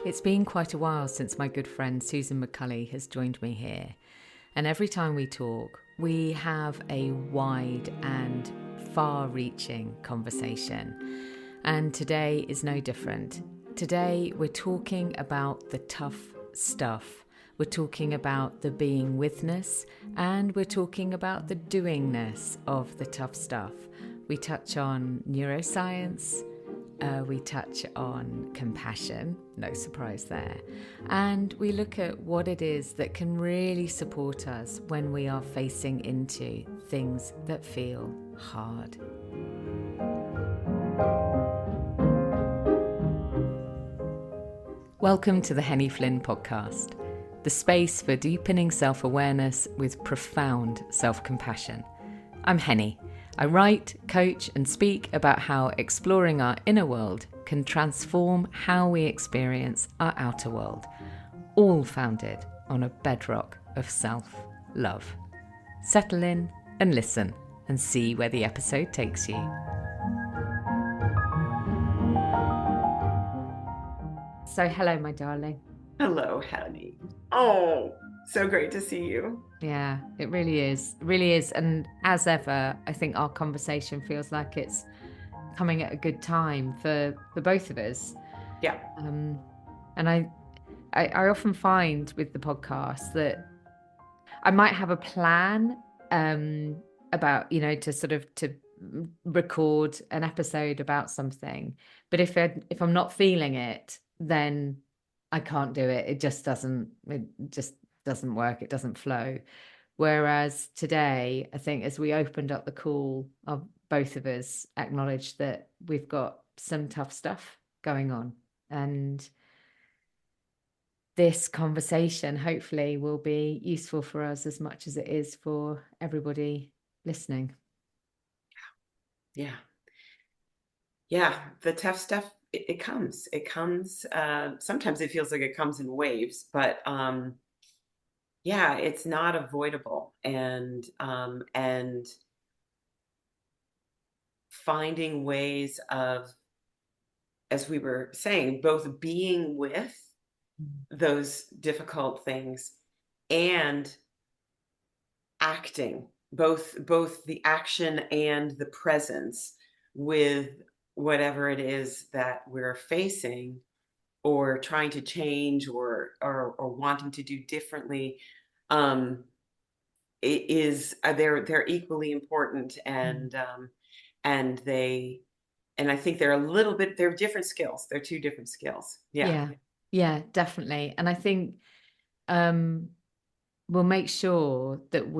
It's been quite a while since my good friend Susan McCulley has joined me here, and every time we talk, we have a wide and far-reaching conversation. And today is no different. Today we're talking about the tough stuff. We're talking about the being withness, and we're talking about the doingness of the tough stuff. We touch on neuroscience, we touch on compassion, no surprise there, and we look at what it is that can really support us when we are facing into things that feel hard. Welcome to the Henny Flynn podcast, the space for deepening self-awareness with profound self-compassion. I'm Henny. I write, coach, and speak about how exploring our inner world can transform how we experience our outer world, all founded on a bedrock of self-love. Settle in and listen and see where the episode takes you. So, hello, my darling. Hello, Henny. Oh, so great to see you. Yeah, it really is. It really is. And as ever, I think our conversation feels like it's coming at a good time for both of us. Yeah. And I often find with the podcast that I might have a plan about, to record an episode about something. But if I'm not feeling it, then I can't do it. It just doesn't work. It doesn't flow. Whereas today, I think as we opened up the call, both of us acknowledged that we've got some tough stuff going on. And this conversation hopefully will be useful for us as much as it is for everybody listening. Yeah. Yeah. The tough stuff, it comes. Sometimes it feels like it comes in waves, but yeah, it's not avoidable. And finding ways of, as we were saying, both being with those difficult things and acting, both the action and the presence with whatever it is that we're facing or trying to change or wanting to do differently. It is they're equally important, and I think they're different skills. They're two different skills. Yeah, definitely. And I think we'll make sure that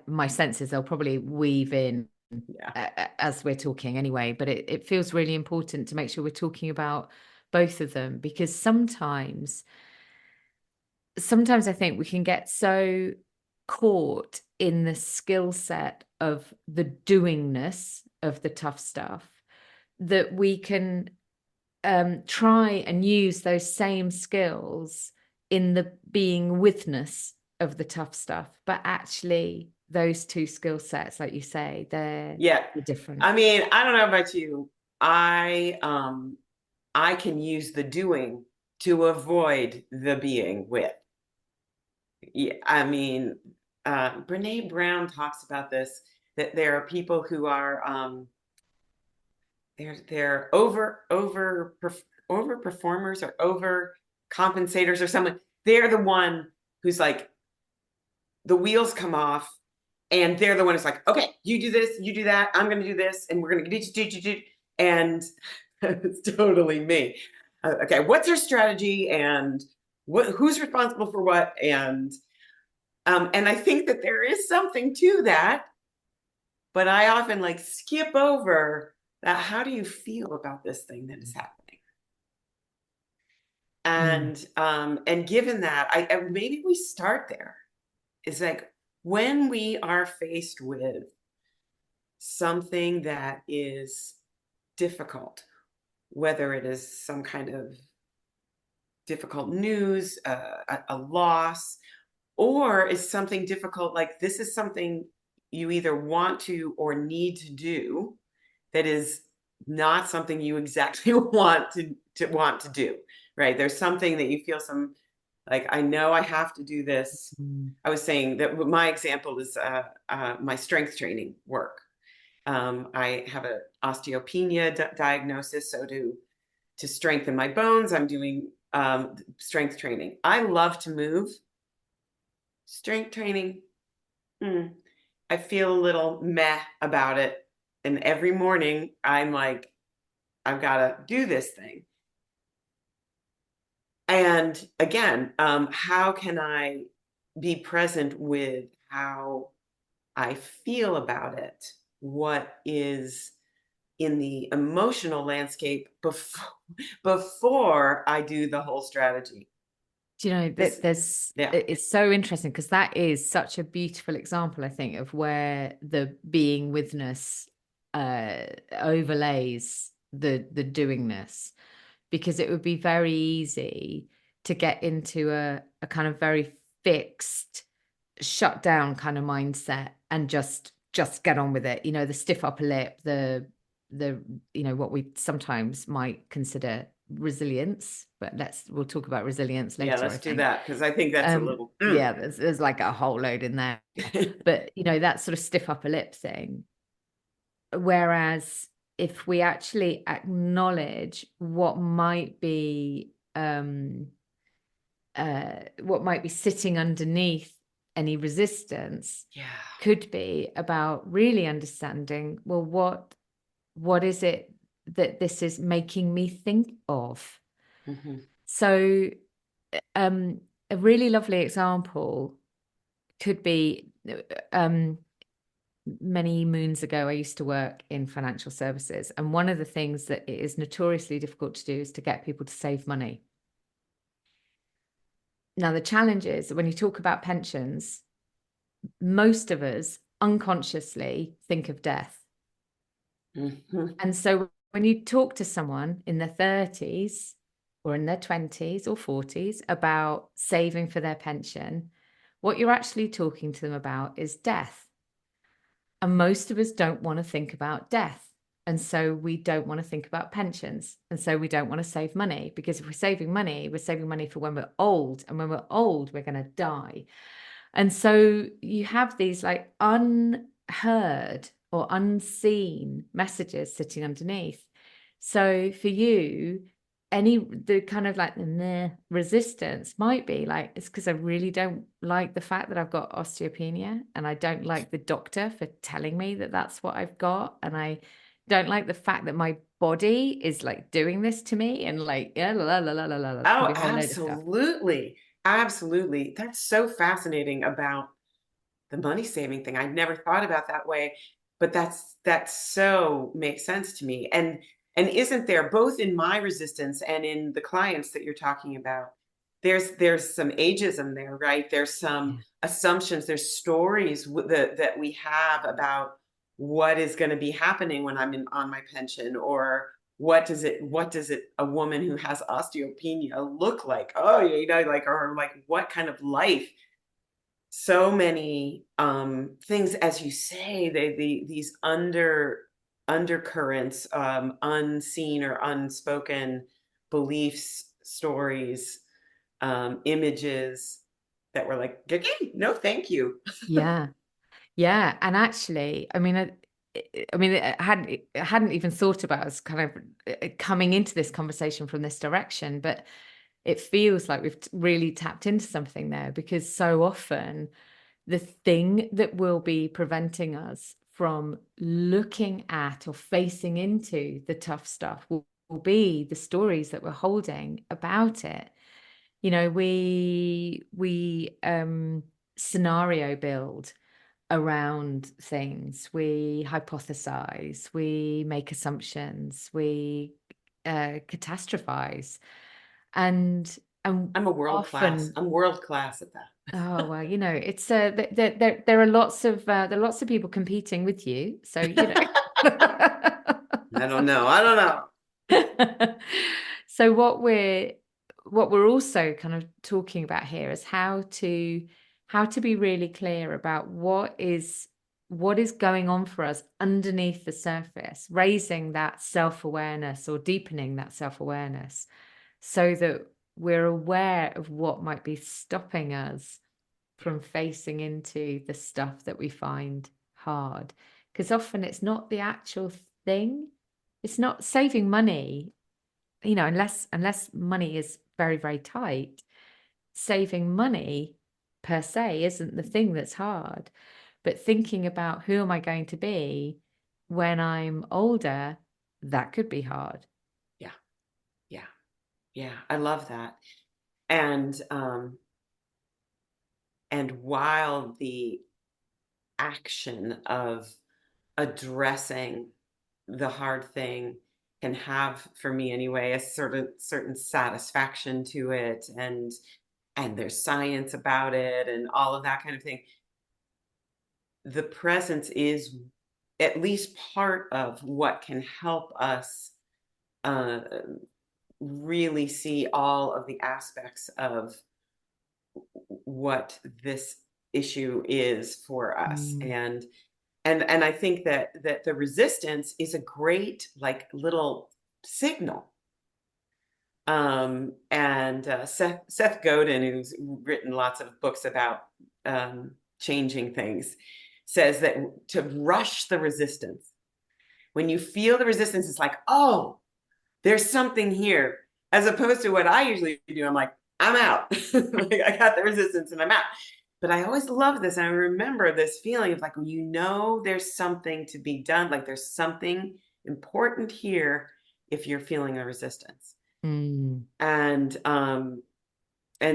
my sense is they'll probably weave in as we're talking anyway, but it feels really important to make sure we're talking about both of them, because sometimes I think we can get so caught in the skill set of the doingness of the tough stuff that we can try and use those same skills in the being withness of the tough stuff, but actually those two skill sets, like you say, they're different. I mean, I don't know about you. I can use the doing to avoid the being with. Yeah, I mean, Brene Brown talks about this, that there are people who are they're over performers or over compensators or someone. They're the one who's like, the wheels come off and they're the one who's like, okay, you do this, you do that, I'm gonna do this, and we're gonna do, and it's totally me. Okay, what's your strategy, and who's responsible for what? And I think that there is something to that, but I often like skip over that. How do you feel about this thing that is happening? And given that, I maybe we start there. It's like, when we are faced with something that is difficult, whether it is some kind of difficult news, a loss, or is something difficult, like this is something you either want to or need to do that is not something you exactly want to do, right? There's something that you feel some, like, I know I have to do this. Mm. I was saying that my example is my strength training work. I have an osteopenia diagnosis, so to strengthen my bones, I'm doing strength training. I love to move. Strength training, I feel a little meh about it. And every morning I'm like, I've got to do this thing. And again, how can I be present with how I feel about it? What is in the emotional landscape before I do the whole strategy? Do you know This, that there's yeah, it's so interesting because that is such a beautiful example, I think, of where the being withness overlays the doingness, because it would be very easy to get into a kind of very fixed, shut down kind of mindset and just get on with it. You know, the stiff upper lip, the what we sometimes might consider resilience, but we'll talk about resilience yeah, later, I let's do think. that because I think that's a little. Yeah, there's like a whole load in there, but that sort of stiff upper lip thing. Whereas if we actually acknowledge what might be sitting underneath any resistance, Yeah. could be about really understanding, well, what is it that this is making me think of? Mm-hmm. So a really lovely example could be, many moons ago, I used to work in financial services. And one of the things that it is notoriously difficult to do is to get people to save money. Now, the challenge is that when you talk about pensions, most of us unconsciously think of death. Mm-hmm. And so when you talk to someone in their 30s or in their 20s or 40s about saving for their pension, what you're actually talking to them about is death. And most of us don't want to think about death. And so we don't want to think about pensions. And so we don't want to save money, because if we're saving money for when we're old. And when we're old, we're going to die. And so you have these like unheard or unseen messages sitting underneath. So for you, the kind of like the resistance might be like, it's because I really don't like the fact that I've got osteopenia, and I don't like the doctor for telling me that that's what I've got, and I don't like the fact that my body is like doing this to me, and like, yeah, la la la la la, could Oh, be a whole load of stuff. absolutely. Absolutely. That's so fascinating about the money saving thing. I'd never thought about that way, but that's so makes sense to me. And isn't there, both in my resistance and in the clients that you're talking about, there's some ageism there, right? There's some Yeah. assumptions, there's stories that we have about what is going to be happening when I'm on my pension, or what does it a woman who has osteopenia look like? Oh, like, or like, what kind of life? So many things, as you say, these undercurrents, unseen or unspoken beliefs, stories, images that were like, no, thank you. Yeah. Yeah. And actually, I hadn't even thought about us kind of coming into this conversation from this direction, but it feels like we've really tapped into something there, because so often the thing that will be preventing us from looking at or facing into the tough stuff will be the stories that we're holding about it. We scenario build around things. We hypothesize, we make assumptions, we catastrophize, and I'm often, world class at that. oh well, it's there are lots of people competing with you, so I don't know. So what we're also kind of talking about here is how to be really clear about what is what is going on for us underneath the surface, raising that self-awareness or deepening that self-awareness so that we're aware of what might be stopping us from facing into the stuff that we find hard. Because often it's not the actual thing. It's not saving money, unless money is very, very tight. Saving money per se isn't the thing that's hard, but thinking about who am I going to be when I'm older, that could be hard. Yeah. Yeah. Yeah. I love that. And while the action of addressing the hard thing can have, for me anyway, a certain satisfaction to it, and there's science about it and all of that kind of thing, the presence is at least part of what can help us uh, really see all of the aspects of what this issue is for us. Mm. And I think that the resistance is a great like little signal. And Seth Godin, who's written lots of books about changing things, says that to rush the resistance, when you feel the resistance, it's like, oh, there's something here, as opposed to what I usually do. I'm like, I'm out. Like, I got the resistance and I'm out. But I always love this. And I remember this feeling of like, there's something to be done. Like there's something important here if you're feeling a resistance. Mm. And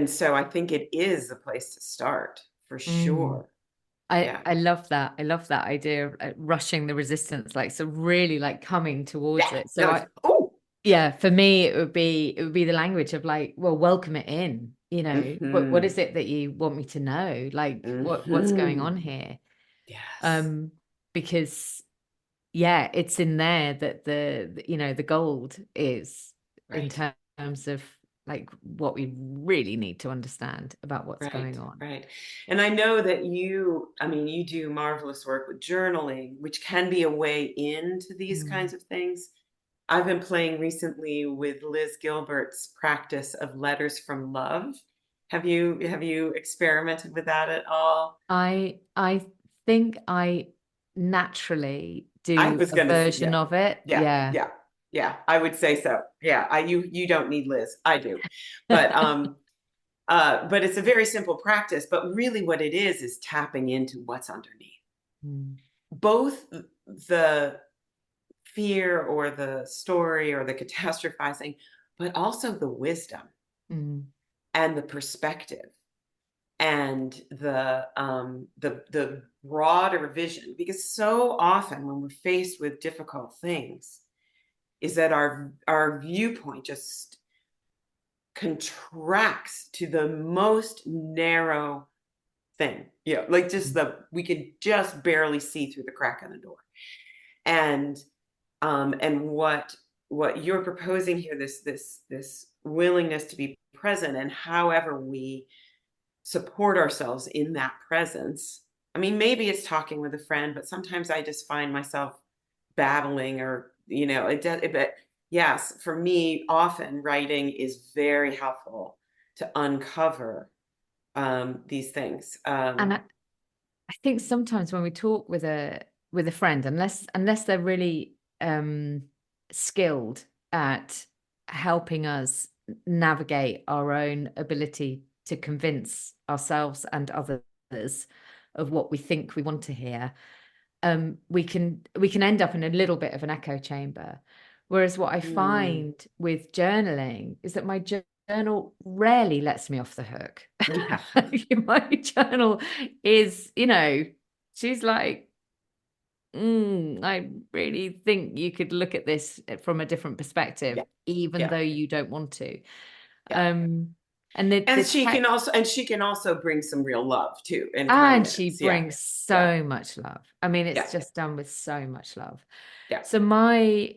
so I think it is a place to start for Mm. sure. I, Yeah. I love that. I love that idea of rushing the resistance, like, so really like coming towards Yeah. it. So No, oh. yeah, for me, it would be the language of like, well, welcome it in, what Mm-hmm. is it that you want me to know? Like what's going Mm-hmm. on here? Yes. Um, because yeah, it's in there that the gold is in Right. terms of like what we really need to understand about what's Right, going on. right. And I know that you do marvelous work with journaling, which can be a way into these Mm. kinds of things. I've been playing recently with Liz Gilbert's practice of letters from love. Have you experimented with that at all? I think I naturally I do was a gonna say, version yeah, of it. yeah, Yeah. yeah, yeah. I would say so. Yeah, you don't need Liz. I do. But but it's a very simple practice. But really what it is tapping into what's underneath. Mm. Both the fear or the story or the catastrophizing, but also the wisdom Mm. and the perspective and the broader vision. Because so often when we're faced with difficult things, is that our viewpoint just contracts to the most narrow thing. Yeah, like just we could just barely see through the crack in the door. And what you're proposing here, this willingness to be present, and however we support ourselves in that presence. I mean, maybe it's talking with a friend, but sometimes I just find myself babbling, or but yes, for me, often writing is very helpful to uncover these things. And I think sometimes when we talk with a friend, unless they're really skilled at helping us navigate our own ability to convince ourselves and others of what we think we want to hear, we can end up in a little bit of an echo chamber. Whereas what I Mm, find with journaling is that my journal rarely lets me off the hook. yeah, My journal is, she's like, I really think you could look at this from a different perspective, yeah, even yeah, though you don't want to. yeah. And the And tech. she can also bring some real love too and And she kindness. Yeah, brings yeah, so much love. I mean, yeah, it's just done with so much love. yeah. So my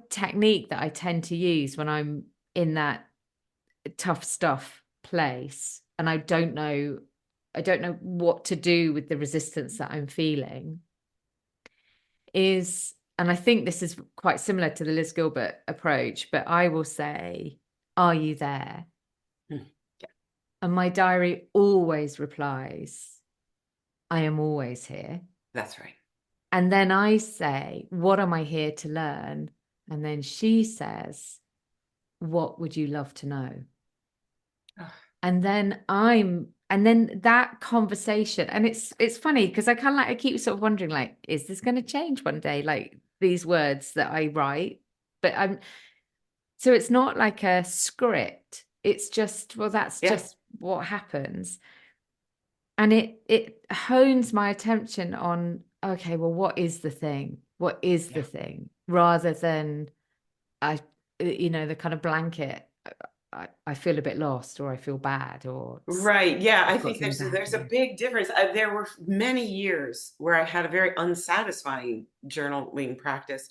technique that I tend to use when I'm in that tough stuff place and I don't know what to do with the resistance that I'm feeling. is, and I think this is quite similar to the Liz Gilbert approach, but I will say, are you there? Yeah. And my diary always replies, I am always here. That's right. And then I say, what am I here to learn? And then she says, what would you love to know? Oh. And then that conversation, and it's funny because I kind of like, I keep sort of wondering, like, is this going to change one day? Like these words that I write, but so it's not like a script. It's just, well, that's just what happens. And it hones my attention on, okay, well, what is the thing? What is the thing? Rather than the kind of blanket, I feel a bit lost, or I feel bad, or Right. Yeah. I I've got think things there's a happening. big difference. There were many years where I had a very unsatisfying journaling practice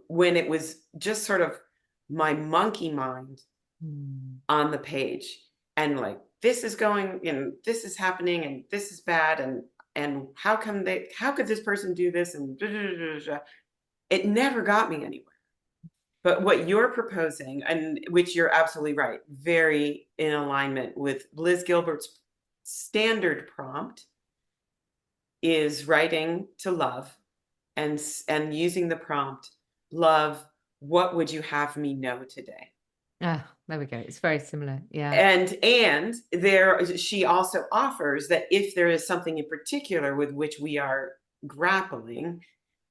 when it was just sort of my monkey mind on the page, and like, this is going, this is happening, and this is bad, and how could this person do this, and it never got me anywhere. But what you're proposing, and which you're absolutely right, very in alignment with Liz Gilbert's standard prompt, is writing to love, and using the prompt, love, what would you have me know today? Ah, there we go. It's very similar. Yeah. And there, she also offers that if there is something in particular with which we are grappling,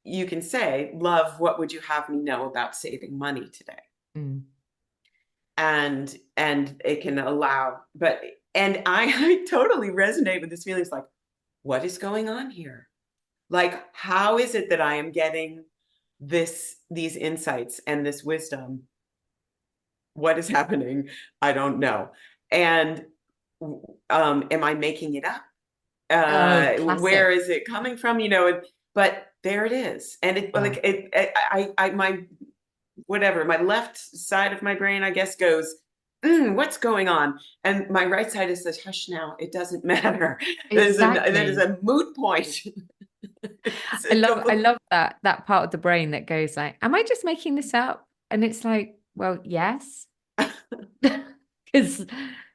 you can say, love, what would you have me know about saving money today? Mm. And it can allow, and I totally resonate with this feeling. It's like, what is going on here? Like, how is it that I am getting these insights and this wisdom? What is happening? I don't know. And am I making it up? Oh, Where classic. is it coming from? But there it is. And it, Yeah. like, my whatever, my left side of my brain, I guess, goes, what's going on? And my right side is says, hush now, it doesn't matter. That is Exactly. a moot point. I love that part of the brain that goes like, am I just making this up? And it's like, well, yes. Because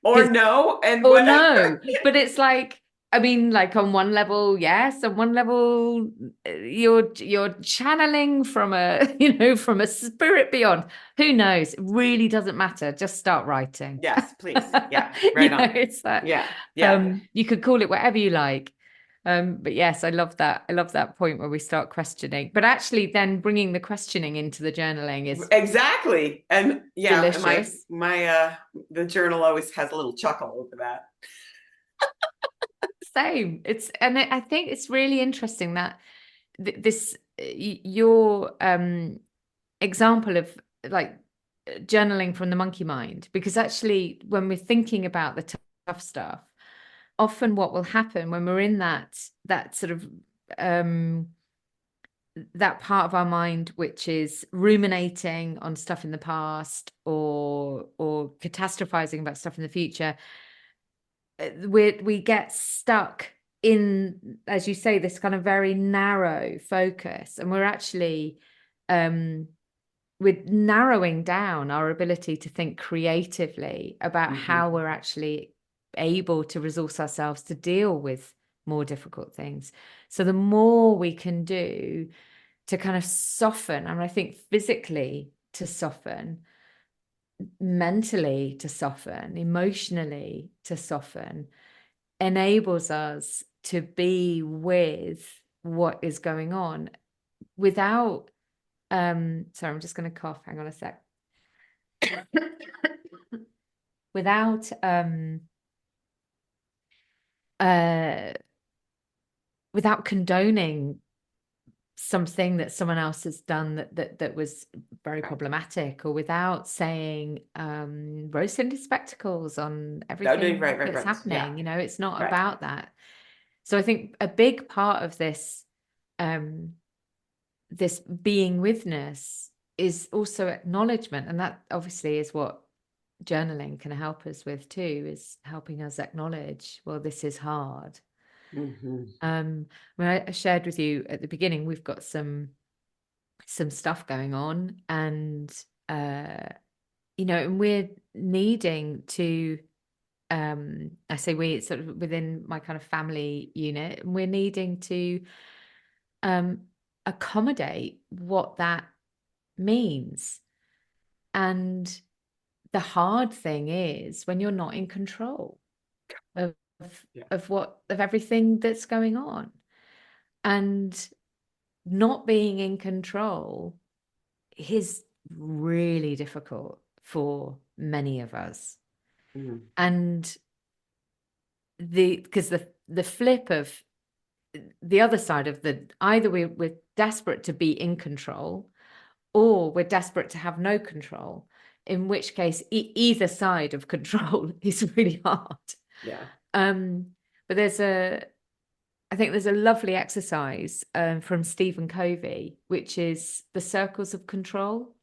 Or no, and or whatever. no, but it's like, I mean, like on one level, yes, on one level, you're channeling from from a spirit beyond. Who knows? It really doesn't matter. Just start writing. Yes, please. Yeah, right on. It's that. Yeah. You could call it whatever you like. But yes, I love that. I love that point where we start questioning. But actually, then bringing the questioning into the journaling is Exactly. And yeah, and delicious. the journal always has a little chuckle over that. Same. I think it's really interesting that this your example of like journaling from the monkey mind, because actually when we're thinking about the tough stuff, often what will happen when we're in that sort of that part of our mind which is ruminating on stuff in the past, or catastrophizing about stuff in the future, we get stuck in, as you say, this kind of very narrow focus, and we're actually we're narrowing down our ability to think creatively about how we're actually able to resource ourselves to deal with more difficult things. So the more we can do to kind of soften, and I think physically to soften, mentally to soften, emotionally to soften, enables us to be with what is going on without sorry, I'm just going to cough, hang on a sec. Without without condoning something that someone else has done that was very problematic, or without saying rose-tinted spectacles on everything that's happening. Yeah. It's not Right. about that. So I think a big part of this this being witness is also acknowledgement, and that obviously is what journaling can help us with too, is helping us acknowledge, well, this is hard. Mhm. When I shared with you at the beginning, we've got some stuff going on, and and we're needing to, I say we, it's sort of within my kind of family unit, and we're needing to um, accommodate what that means. And the hard thing is when you're not in control of Yeah. of everything that's going on, and not being in control is really difficult for many of us. Mhm. And because the flip of the other side of the, either we're desperate to be in control, or we're desperate to have no control, in which case either side of control is really hard. Yeah. But I think there's a lovely exercise from Stephen Covey, which is the circles of control.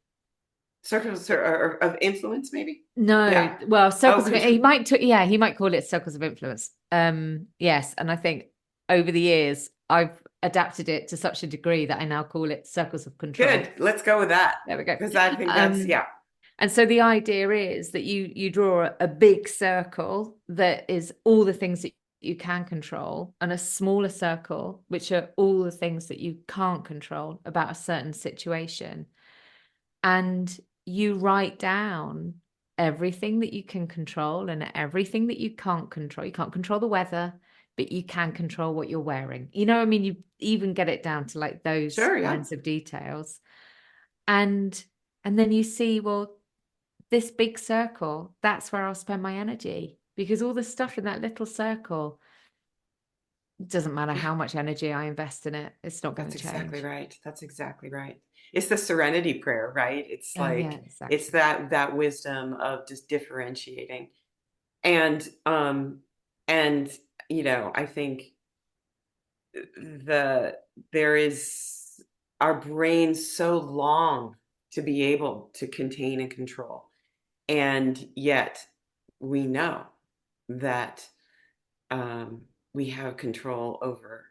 Circles of influence, maybe? No, Yeah. well, Oh, circles of, control. he might call it circles of influence. Yes, and I think over the years I've adapted it to such a degree that I now call it circles of control. Good. Let's go with that. There we go. Because I think that's, yeah. And so the idea is that you draw a big circle that is all the things that you can control, and a smaller circle which are all the things that you can't control about a certain situation. And you write down everything that you can control and everything that you can't control. You can't control the weather, but you can control what you're wearing. I mean, you even get it down to like those Sure, yeah. kinds of details. And then you see, well, this big circle, that's where I'll spend my energy, because all the stuff in that little circle, it doesn't matter Yeah. how much energy I invest in it, it's not going That's to exactly change. right. That's exactly right. It's the serenity prayer, right? It's Oh yeah, like exactly. it's that wisdom of just differentiating. And and I think the there is our brains so long to be able to contain and control. And yet we know that we have control over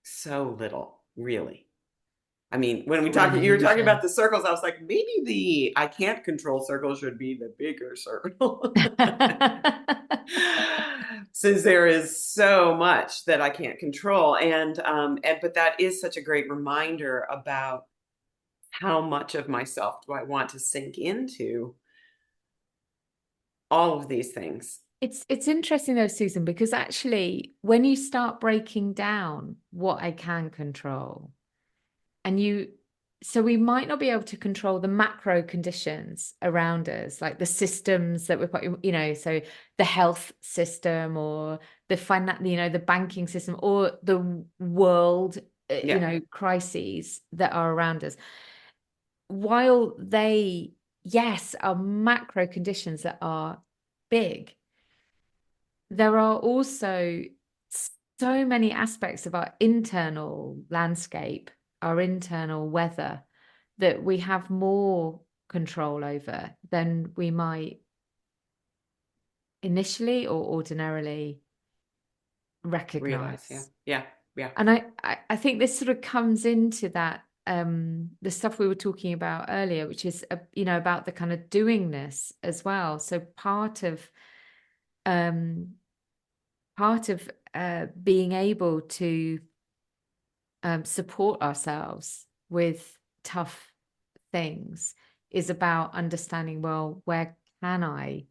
so little, really. I mean, when All an you were talking about illusion. the circles, I was like, maybe the I can't control circle should be the bigger circle. Since there is so much that I can't control. And but that is such a great reminder about how much of myself do I want to sink into all of these things. It's interesting though, Susan, because actually when you start breaking down what I can control, and so we might not be able to control the macro conditions around us, like the systems that we're putting, so the health system, or the banking system, or the world, Yeah, crises that are around us. While they, yes, are macro conditions that are big, there are also so many aspects of our internal landscape, our internal weather, that we have more control over than we might initially or ordinarily realize. Yeah, recognize. yeah, yeah, And I think this sort of comes into that, the stuff we were talking about earlier, which is about the kind of doingness as well. So um part of being able to support ourselves with tough things is about understanding, well, where can I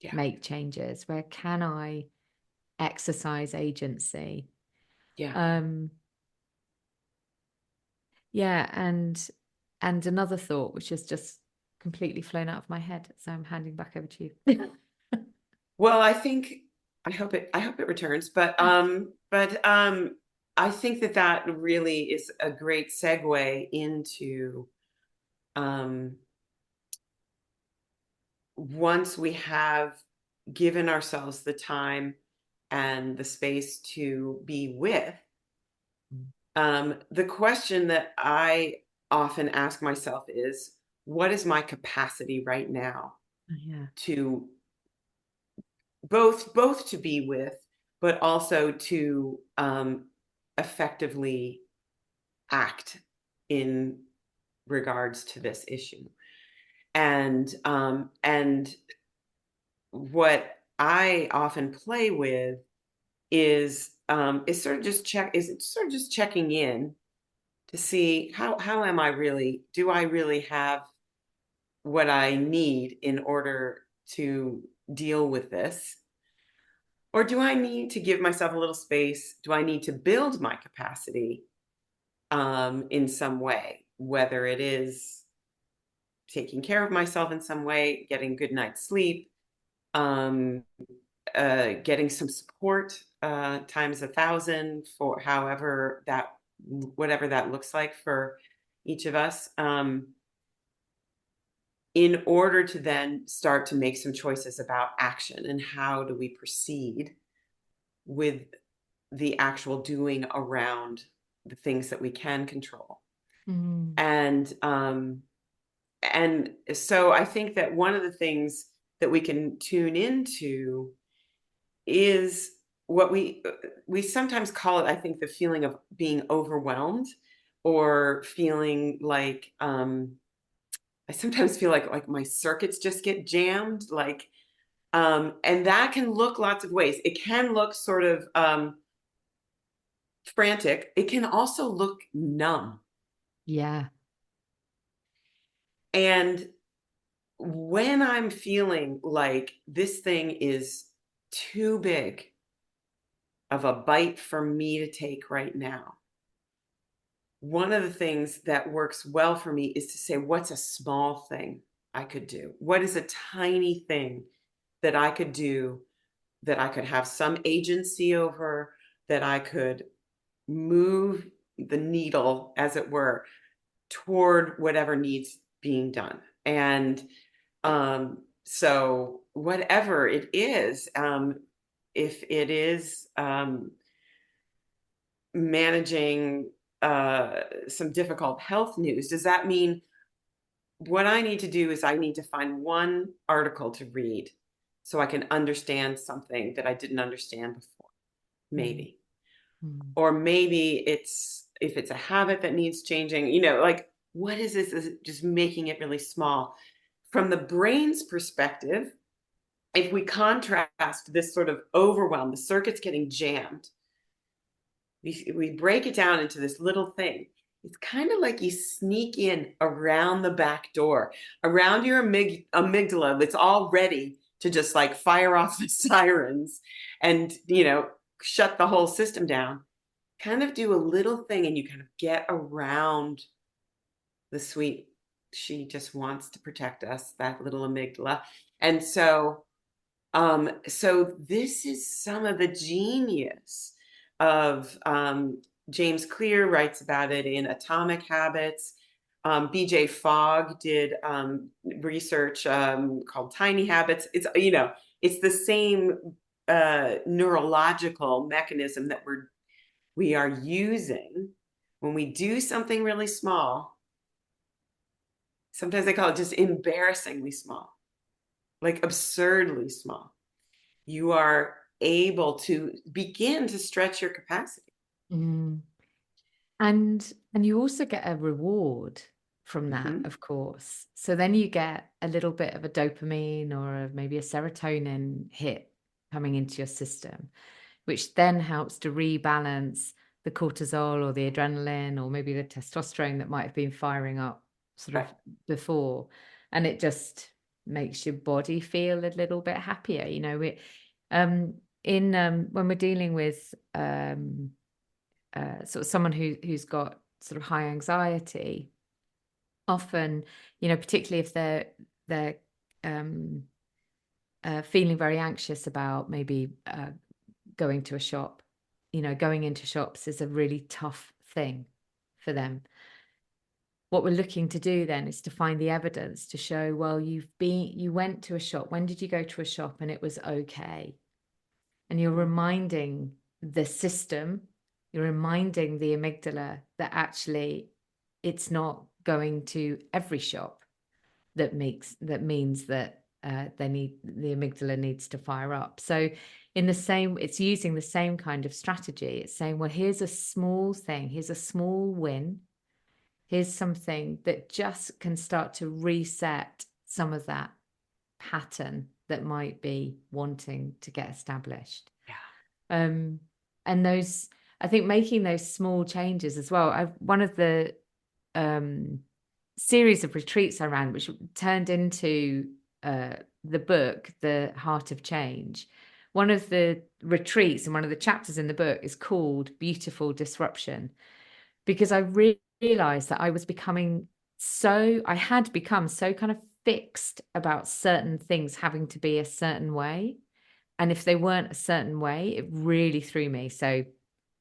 yeah, make changes? Where can I exercise agency? yeah. Um, yeah, and another thought which has just completely flown out of my head, so I'm handing back over to you. Well, I hope it returns, but I think that really is a great segue into um once we have given ourselves the time and the space to be with, the question that I often ask myself is, what is my capacity right now Yeah. to both to be with, but also to effectively act in regards to this issue. And what I often play with is sort of just checking in to see how am I really, do I really have what I need in order to deal with this? Or do I need to give myself a little space? Do I need to build my capacity in some way, whether it is taking care of myself in some way, getting good night's sleep, um, getting some support times 1,000 for however that, whatever that looks like for each of us, in order to then start to make some choices about action and how do we proceed with the actual doing around the things that we can control. Mm. And so I think that one of the things that we can tune into is what we sometimes call it, I think, the feeling of being overwhelmed, or feeling like I sometimes feel like my circuits just get jammed, like and that can look lots of ways. It can look sort of frantic. It can also look numb. Yeah. And when I'm feeling like this thing is too big of a bite for me to take right now, one of the things that works well for me is to say, what's a small thing I could do? What is a tiny thing that I could do, that I could have some agency over, that I could move the needle, as it were, toward whatever needs being done? And so whatever it is, if it is managing some difficult health news, does that mean what I need to do is I need to find one article to read so I can understand something that I didn't understand before? Maybe. Mm. Or maybe it's, if it's a habit that needs changing, like, what is this? Is it just making it really small? From the brain's perspective, if we contrast this sort of overwhelm, the circuits getting jammed, we break it down into this little thing. It's kind of like you sneak in around the back door, around your amygdala that's all ready to just like fire off the sirens and, shut the whole system down. Kind of do a little thing and you kind of get around the sweet, she just wants to protect us, that little amygdala. And so this is some of the genius of James Clear writes about it in Atomic Habits. BJ Fogg did research called Tiny Habits. It's the same neurological mechanism that we are using when we do something really small. Sometimes they call it just embarrassingly small, like absurdly small. You are able to begin to stretch your capacity. Mm. And you also get a reward from that, Mm-hmm. of course. So then you get a little bit of a dopamine or maybe a serotonin hit coming into your system, which then helps to rebalance the cortisol or the adrenaline or maybe the testosterone that might have been firing up sort of Right. before. And it just makes your body feel a little bit happier. When we're dealing with sort of someone who's got sort of high anxiety, often, particularly if they're feeling very anxious about maybe going to a shop, going into shops is a really tough thing for them. What we're looking to do then is to find the evidence to show, well, you went to a shop. When did you go to a shop and it was okay? And you're reminding the system, you're reminding the amygdala that actually it's not going to every shop that means that the amygdala needs to fire up. So it's using the same kind of strategy. It's saying, well, here's a small thing, here's a small win, here's something that just can start to reset some of that pattern that might be wanting to get established. And those, I think, making those small changes as well. One of the series of retreats I ran, which turned into the book, The Heart of Change. One of the retreats and one of the chapters in the book is called Beautiful Disruption, because I realized that I had become so kind of fixed about certain things having to be a certain way. And if they weren't a certain way, it really threw me. So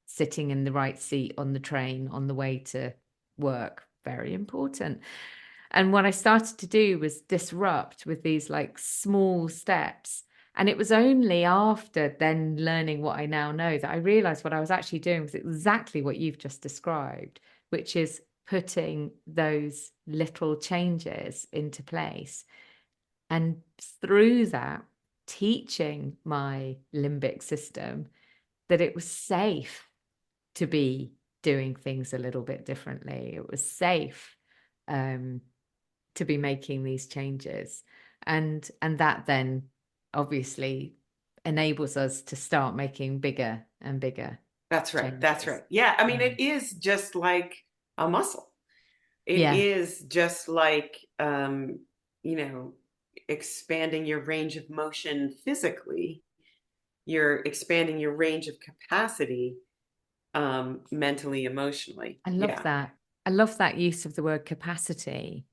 sitting in the right seat on the train on the way to work, very important. And what I started to do was disrupt with these like small steps. And it was only after then learning what I now know that I realized what I was actually doing was exactly what you've just described, which is putting those little changes into place. And through that, teaching my limbic system that it was safe to be doing things a little bit differently. It was safe to be making these changes. And that then obviously enables us to start making bigger and bigger That's right. changes. That's right. Yeah. I mean, it is just like a muscle. It is just like, expanding your range of motion physically. You're expanding your range of capacity, mentally, emotionally. I love that. I love that use of the word capacity,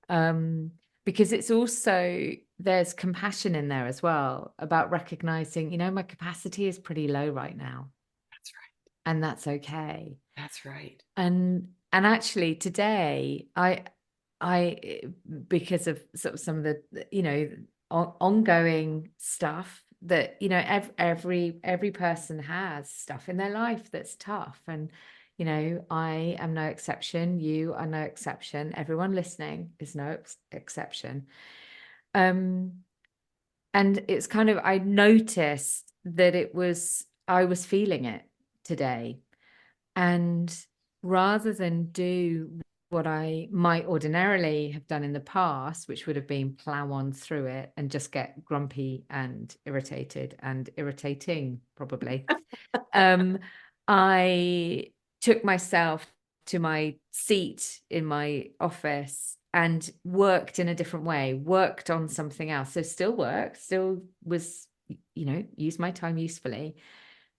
because it's also, there's compassion in there as well about recognizing, my capacity is pretty low right now. That's right. And that's okay. That's right. And actually today, I because of sort of some of the ongoing stuff that every person has stuff in their life that's tough, and I am no exception, you are no exception, everyone listening is no exception. And it's kind of, I noticed that I was feeling it today, and rather than do what I might ordinarily have done in the past, which would have been plow on through it and just get grumpy and irritated and irritating, probably, I took myself to my seat in my office and worked in a different way, worked on something else. So still worked, still was, used my time usefully,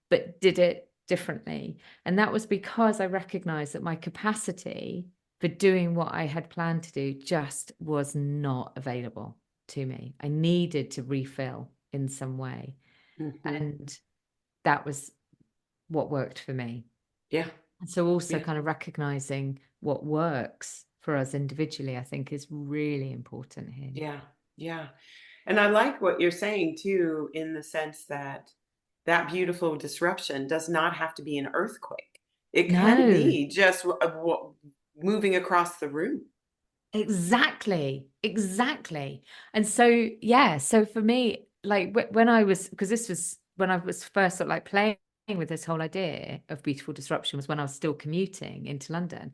but did it differently. And that was because I recognized that my capacity for doing what I had planned to do just was not available to me. I needed to refill in some way. Mm-hmm. And that was what worked for me. Yeah. And so also kind of recognizing what works for us individually, I think, is really important here. Yeah. Yeah. And I like what you're saying too, in the sense that beautiful disruption does not have to be an earthquake. It can be just moving across the room. Exactly. And so, so for me, like when I was, because this was when I was first sort of like playing with this whole idea of beautiful disruption, was when I was still commuting into London.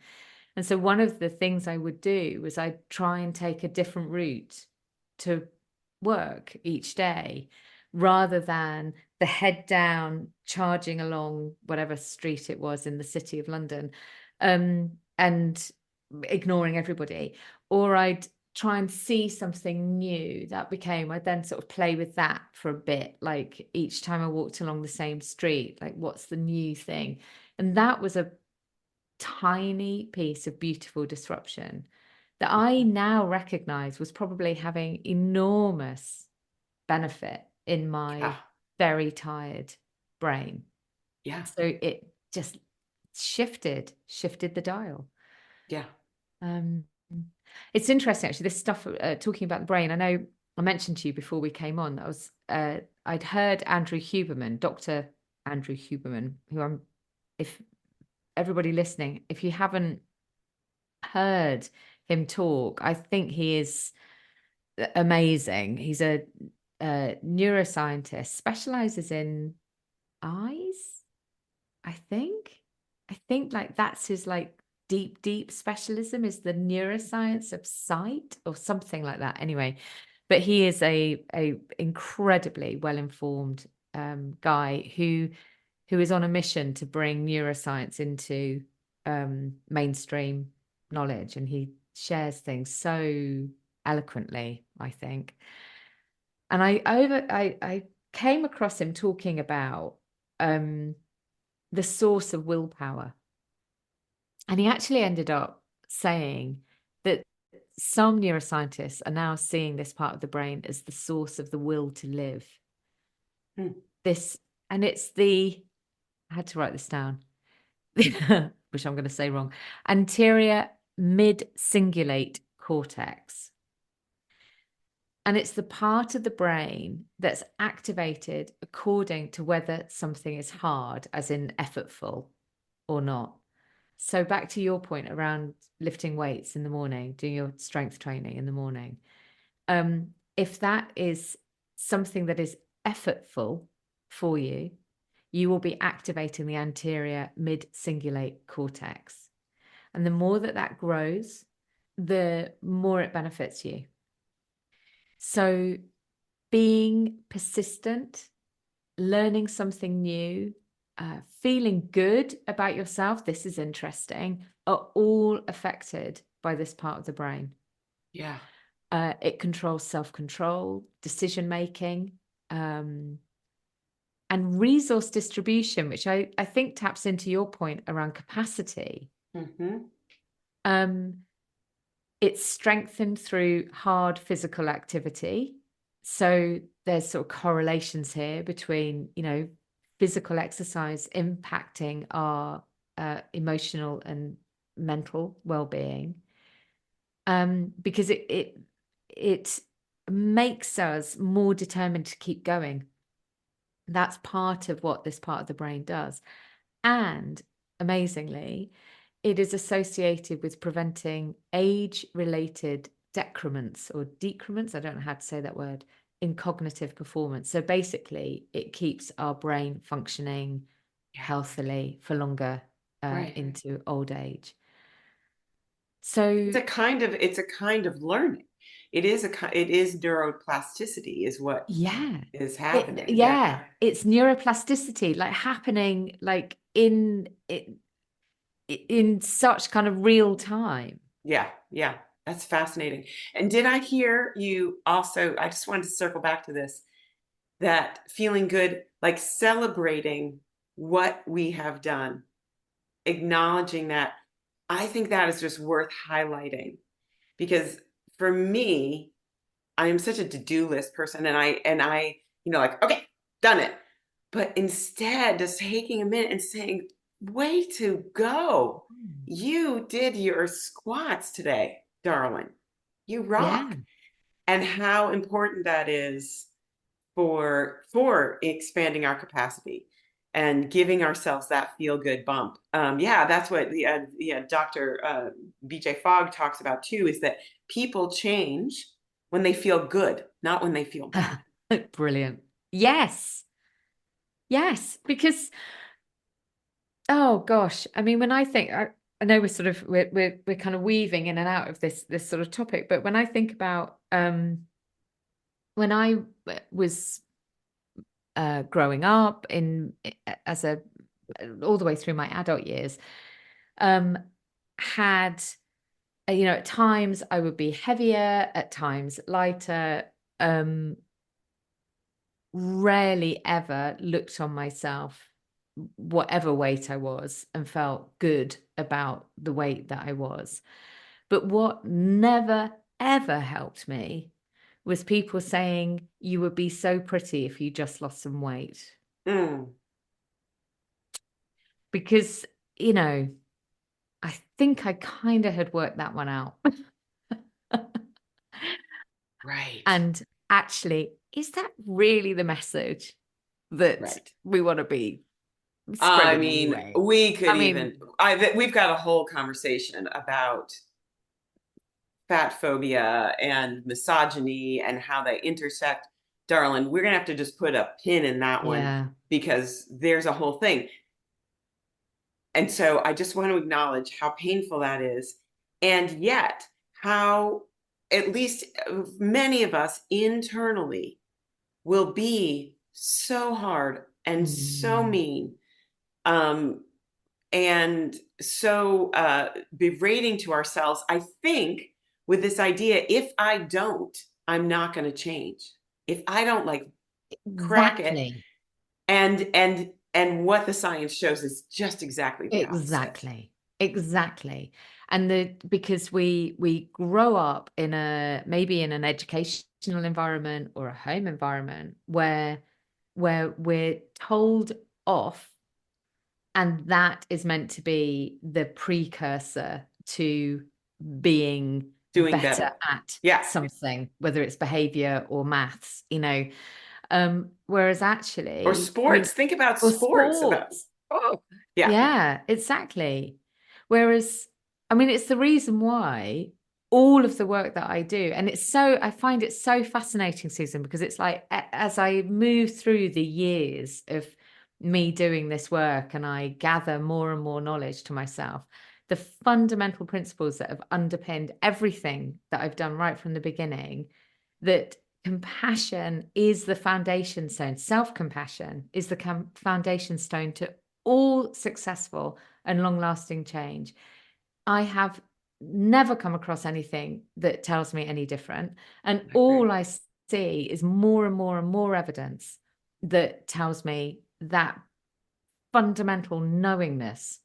And so one of the things I would do was I'd try and take a different route to work each day, rather than the head down charging along whatever street it was in the city of London, and ignoring everybody. Or I'd try and see something new. I'd then sort of play with that for a bit, like each time I walked along the same street, like what's the new thing? And that was a tiny piece of beautiful disruption that I now recognize was probably having enormous benefit in my very tired brain. Yeah. So it just shifted the dial. Yeah. It's interesting, actually, this stuff, talking about the brain. I know I mentioned to you before we came on, that was, I'd heard Andrew Huberman, Dr. Andrew Huberman, who if everybody listening, if you haven't heard him talk, I think he is amazing. He's a neuroscientist, specializes in eyes, I think. I think like that's his like deep specialism, is the neuroscience of sight or something like that. Anyway, but he is a incredibly well-informed guy who is on a mission to bring neuroscience into mainstream knowledge, and he shares things so eloquently, I think. And I came across him talking about the source of willpower. And he actually ended up saying that some neuroscientists are now seeing this part of the brain as the source of the will to live. Hmm. This, and it's the, I had to write this down, which I'm going to say wrong, anterior mid-cingulate cortex. And it's the part of the brain that's activated according to whether something is hard, as in effortful, or not. So back to your point around lifting weights in the morning, doing your strength training in the morning. If that is something that is effortful for you, you will be activating the anterior mid-cingulate cortex. And the more that that grows, the more it benefits you. So being persistent, learning something new, feeling good about yourself, this is interesting, are all affected by this part of the brain. Yeah. It controls self-control, decision-making, and resource distribution, which I think taps into your point around capacity. Mm-hmm. It's strengthened through hard physical activity. So there's sort of correlations here between, physical exercise impacting our emotional and mental well-being, because it makes us more determined to keep going. That's part of what this part of the brain does. And amazingly, it is associated with preventing age-related decrements or decrements, I don't know how to say that word, in cognitive performance. So basically, it keeps our brain functioning healthily for longer into old age. So it's a kind of learning. It is neuroplasticity is what is happening. It's neuroplasticity like happening like in such kind of real time. Yeah, that's fascinating. And did I hear you also, I just wanted to circle back to this, that feeling good, like celebrating what we have done, acknowledging that, I think that is just worth highlighting, because for me, I am such a to-do list person, and I like, okay, done it. But instead, just taking a minute and saying, way to go. You did your squats today, darling. You rock. Yeah. And how important that is for expanding our capacity and giving ourselves that feel good bump. That's what the Dr. BJ Fogg talks about too, is that people change when they feel good, not when they feel bad. Brilliant. Yes, because oh gosh, I mean, when I think, I know we're kind of weaving in and out of this sort of topic, but when I think about when I was growing up as all the way through my adult years, had at times I would be heavier, at times lighter. Rarely ever looked on myself, whatever weight I was, and felt good about the weight that I was. But what never ever helped me was people saying you would be so pretty if you just lost some weight. Because, I think I kind of had worked that one out. Right. And actually, is that really the message that we want to be spreading? I mean, anyway? we could we've got a whole conversation about fat phobia and misogyny and how they intersect, darling, we're gonna have to just put a pin in that one Yeah. because there's a whole thing. And so I just want to acknowledge how painful that is, and yet how at least many of us internally will be so hard and so Mm. mean, um, and so berating to ourselves. I think with this idea, if I don't, I'm not going to change. If I don't like crack it, Exactly. and what the science shows is just exactly the opposite. Exactly. Exactly. And because we grow up in maybe in an educational environment or a home environment where we're told off, and that is meant to be the precursor to being Doing better better. at Yeah. something, whether it's behavior or maths, whereas Or actually, sports. Think about or sports. About, sports. oh, yeah. Yeah, exactly. Whereas, I mean, it's the reason why all of the work that I do, and I find it so fascinating, Susan, because it's like as I move through the years of me doing this work and I gather more and more knowledge to myself, the fundamental principles that have underpinned everything that I've done right from the beginning, that compassion is the foundation stone, self-compassion is the foundation stone to all successful and long-lasting change. I have never come across anything that tells me any different. And I agree. all I see is more and more and more evidence that tells me that fundamental knowingness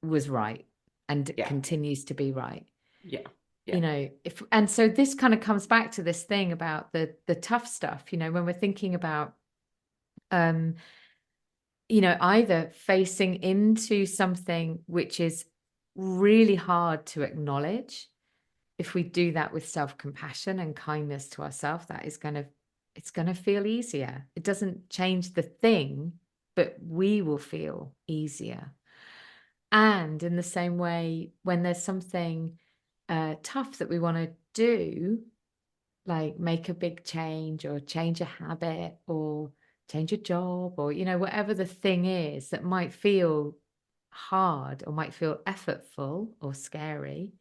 was right and Yeah. continues to be right. Yeah. Yeah. And so this kind of comes back to this thing about the tough stuff, when we're thinking about um either facing into something which is really hard to acknowledge. If we do that with self-compassion and kindness to ourselves, it's going to feel easier. It doesn't change the thing, but we will feel easier. And in the same way, when there's something tough that we want to do, like make a big change or change a habit or change a job or whatever the thing is that might feel hard or might feel effortful or scary,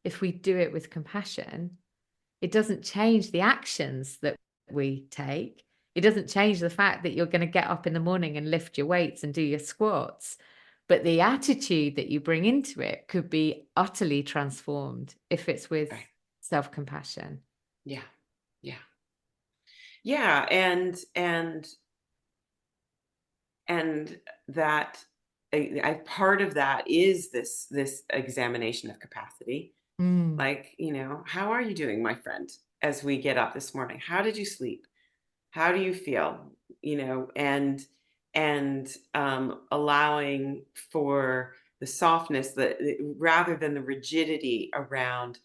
if we do it with compassion, it doesn't change the actions that we take. It doesn't change the fact that you're going to get up in the morning and lift your weights and do your squats, but the attitude that you bring into it could be utterly transformed if it's with Right. self-compassion. Yeah. Yeah. Yeah. And that part of that is this examination of capacity. Mm. Like, how are you doing, my friend, as we get up this morning? How did you sleep? How do you feel? And allowing for the softness, that rather than the rigidity around,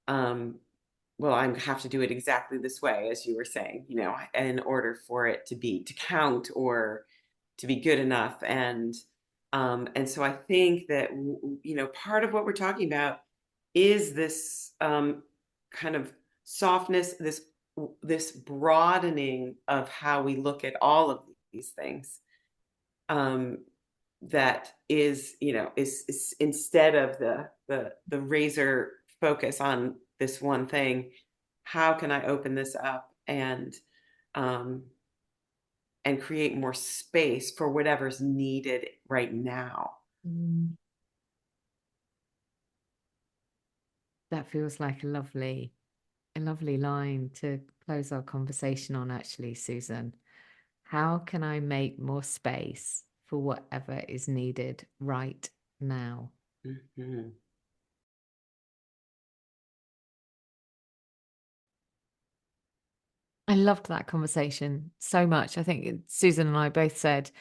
well, I have to do it exactly this way, as you were saying, in order for it to count or to be good enough. And so I think that part of what we're talking about is this kind of softness, this broadening of how we look at all of these things. That is instead of the razor focus on this one thing, how can I open this up um, and create more space for whatever's needed right now? Mm. That feels like a lovely line to close our conversation on, actually, Susan. How can I make more space for whatever is needed right now? Mm-hmm. I loved that conversation so much. I think Susan and I both said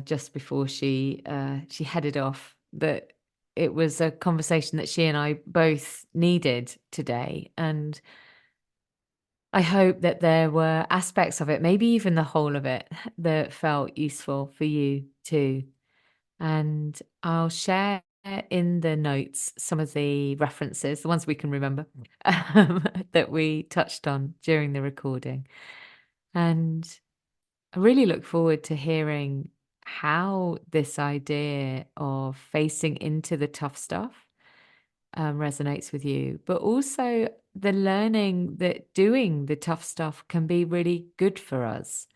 just before she headed off that it was a conversation that she and I both needed today. And I hope that there were aspects of it, maybe even the whole of it, that felt useful for you too. And I'll share in the notes some of the references, the ones we can remember, that we touched on during the recording. And I really look forward to hearing how this idea of facing into the tough stuff resonates with you, but also the learning that doing the tough stuff can be really good for us.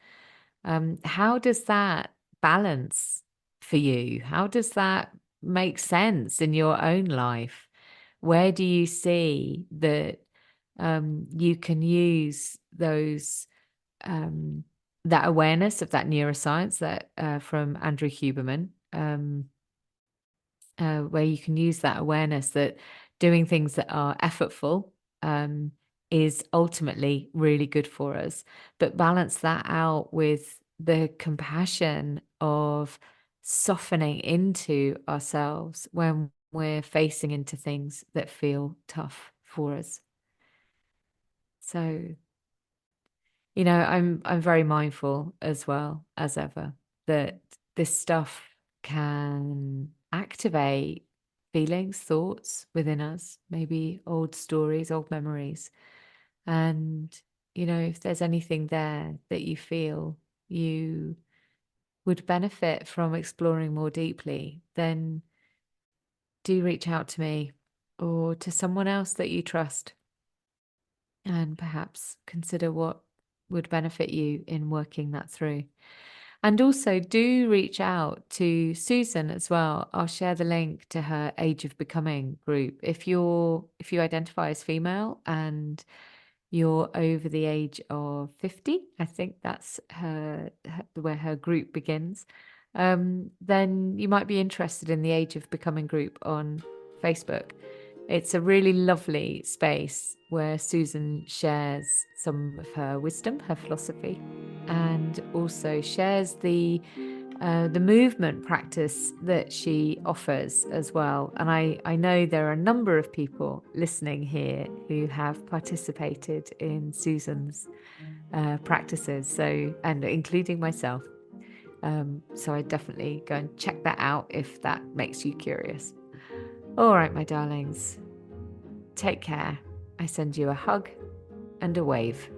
How does that balance for you? How does that make sense in your own life? Where do you see that you can use those that awareness of that neuroscience that from Andrew Huberman, where you can use that awareness that doing things that are effortful is ultimately really good for us, but balance that out with the compassion of softening into ourselves when we're facing into things that feel tough for us. So, I'm very mindful as well as ever that this stuff can activate feelings, thoughts within us, maybe old stories, old memories. And, if there's anything there that you feel you would benefit from exploring more deeply, then do reach out to me or to someone else that you trust and perhaps consider what would benefit you in working that through. And also do reach out to Susan as well. I'll share the link to her Age of Becoming group. If you identify as female and you're over the age of 50, I think that's where her group begins, then you might be interested in the Age of Becoming group on Facebook. It's a really lovely space where Susan shares some of her wisdom, her philosophy, and also shares the movement practice that she offers as well. And I know there are a number of people listening here who have participated in Susan's practices, and including myself. So I definitely go and check that out if that makes you curious. All right, my darlings, take care. I send you a hug and a wave.